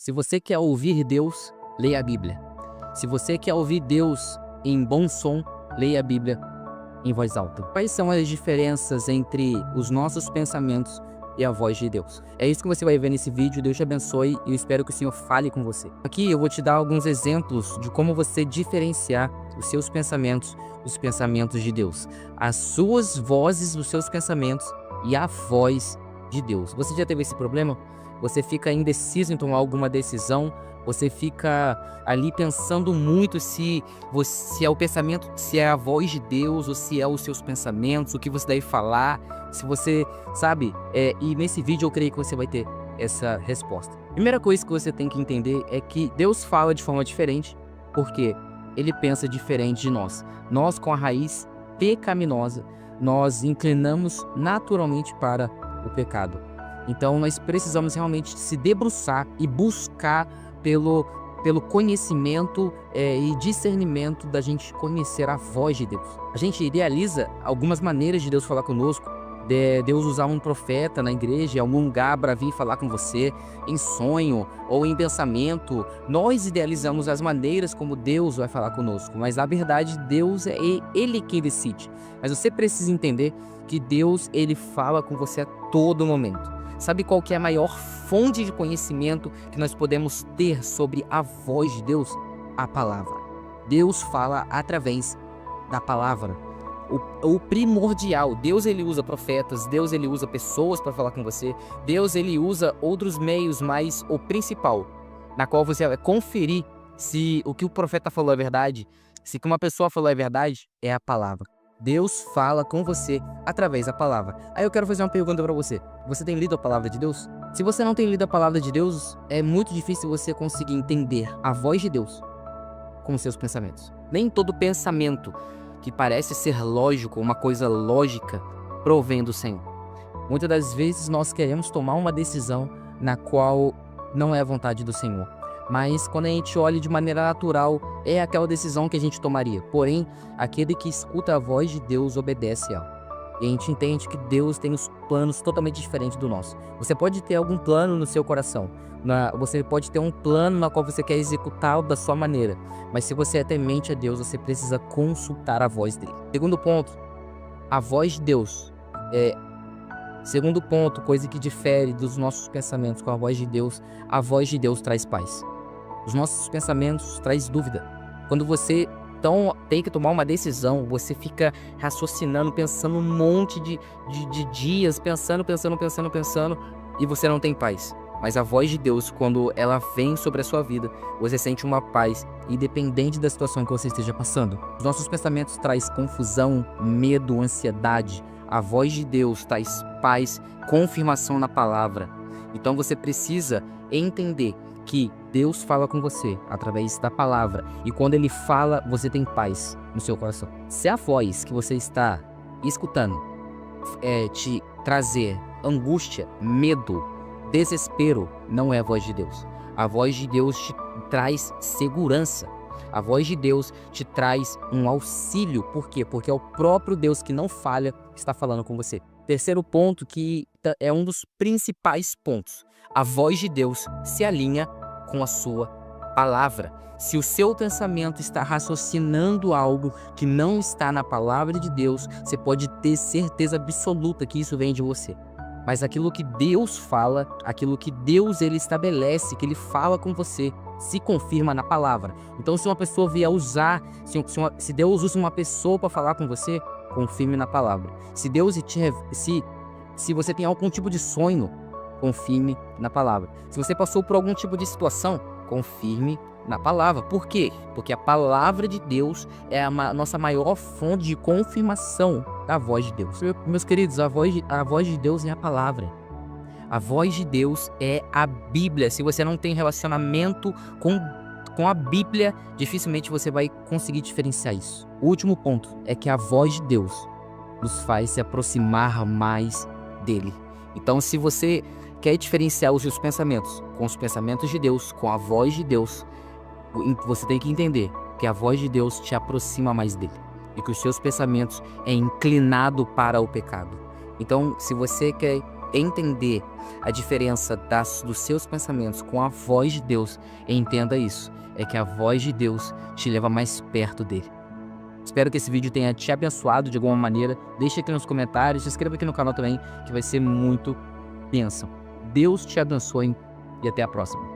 Se você quer ouvir Deus, leia a Bíblia. Se você quer ouvir Deus em bom som, leia a Bíblia em voz alta. Quais são as diferenças entre os nossos pensamentos e a voz de Deus? É isso que você vai ver nesse vídeo. Deus te abençoe e eu espero que o Senhor fale com você. Aqui eu vou te dar alguns exemplos de como você diferenciar os seus pensamentos dos pensamentos de Deus. As suas vozes dos seus pensamentos e a voz de Deus. Você já teve esse problema? Você fica indeciso em tomar alguma decisão, você fica ali pensando muito se é o pensamento, se é a voz de Deus ou se é os seus pensamentos, o que você deve falar, se você sabe, e nesse vídeo eu creio que você vai ter essa resposta. Primeira coisa que você tem que entender é que Deus fala de forma diferente, porque Ele pensa diferente de nós. Nós, com a raiz pecaminosa, nós inclinamos naturalmente para o pecado. Então nós precisamos realmente se debruçar e buscar pelo conhecimento e discernimento da gente conhecer a voz de Deus. A gente idealiza algumas maneiras de Deus falar conosco, de Deus usar um profeta na igreja, em algum lugar para vir falar com você, em sonho ou em pensamento. Nós idealizamos as maneiras como Deus vai falar conosco, mas na verdade Deus é Ele quem decide. Mas você precisa entender que Deus, Ele fala com você a todo momento. Sabe qual que é a maior fonte de conhecimento que nós podemos ter sobre a voz de Deus? A palavra. Deus fala através da palavra. O primordial. Deus, ele usa profetas, Deus, ele usa pessoas para falar com você. Deus, ele usa outros meios, mas o principal, na qual você vai conferir se o que o profeta falou é verdade, se o que uma pessoa falou é verdade, é a palavra. Deus fala com você através da palavra. Aí eu quero fazer uma pergunta para você. Você tem lido a palavra de Deus? Se você não tem lido a palavra de Deus, é muito difícil você conseguir entender a voz de Deus com os seus pensamentos. Nem todo pensamento que parece ser lógico, uma coisa lógica, provém do Senhor. Muitas das vezes nós queremos tomar uma decisão na qual não é a vontade do Senhor. Mas quando a gente olha de maneira natural, é aquela decisão que a gente tomaria. Porém, aquele que escuta a voz de Deus obedece a ela. E a gente entende que Deus tem os planos totalmente diferentes do nosso. Você pode ter algum plano no seu coração. Você pode ter um plano na qual você quer executá-lo da sua maneira. Mas se você é temente a Deus, você precisa consultar a voz dele. Segundo ponto, a voz de Deus. Segundo ponto, coisa que difere dos nossos pensamentos com a voz de Deus traz paz. Os nossos pensamentos traz dúvida. Quando você tem que tomar uma decisão, você fica raciocinando, pensando um monte de dias, pensando, e você não tem paz. Mas a voz de Deus, quando ela vem sobre a sua vida, você sente uma paz, independente da situação que você esteja passando. Os nossos pensamentos traz confusão, medo, ansiedade. A voz de Deus traz paz, confirmação na palavra. Então você precisa entender que Deus fala com você através da palavra. E quando Ele fala, você tem paz no seu coração. Se a voz que você está escutando te trazer angústia, medo, desespero, não é a voz de Deus. A voz de Deus te traz segurança. A voz de Deus te traz um auxílio. Por quê? Porque é o próprio Deus que não falha que está falando com você. Terceiro ponto, que é um dos principais pontos. A voz de Deus se alinha com a sua palavra. Se o seu pensamento está raciocinando algo que não está na palavra de Deus, você pode ter certeza absoluta que isso vem de você. Mas aquilo que Deus fala, aquilo que Deus ele estabelece, que Ele fala com você, se confirma na palavra. Então se uma pessoa vier usar, se Deus usa uma pessoa para falar com você, confirme na palavra. Se você tem algum tipo de sonho, confirme na palavra. Se você passou por algum tipo de situação, confirme na palavra. Por quê? Porque a palavra de Deus é a nossa maior fonte de confirmação da voz de Deus. Meus queridos, a voz de Deus é a palavra. A voz de Deus é a Bíblia. Se você não tem relacionamento com a Bíblia, dificilmente você vai conseguir diferenciar isso. O último ponto é que a voz de Deus nos faz se aproximar mais dele. Então, se você quer diferenciar os seus pensamentos com os pensamentos de Deus, com a voz de Deus, você tem que entender que a voz de Deus te aproxima mais dele e que os seus pensamentos é inclinado para o pecado. Então, se você quer entender a diferença dos seus pensamentos com a voz de Deus, entenda isso, é que a voz de Deus te leva mais perto dele. Espero que esse vídeo tenha te abençoado de alguma maneira. Deixe aqui nos comentários, se inscreva aqui no canal também, que vai ser muito bênção. Deus te abençoe e até a próxima.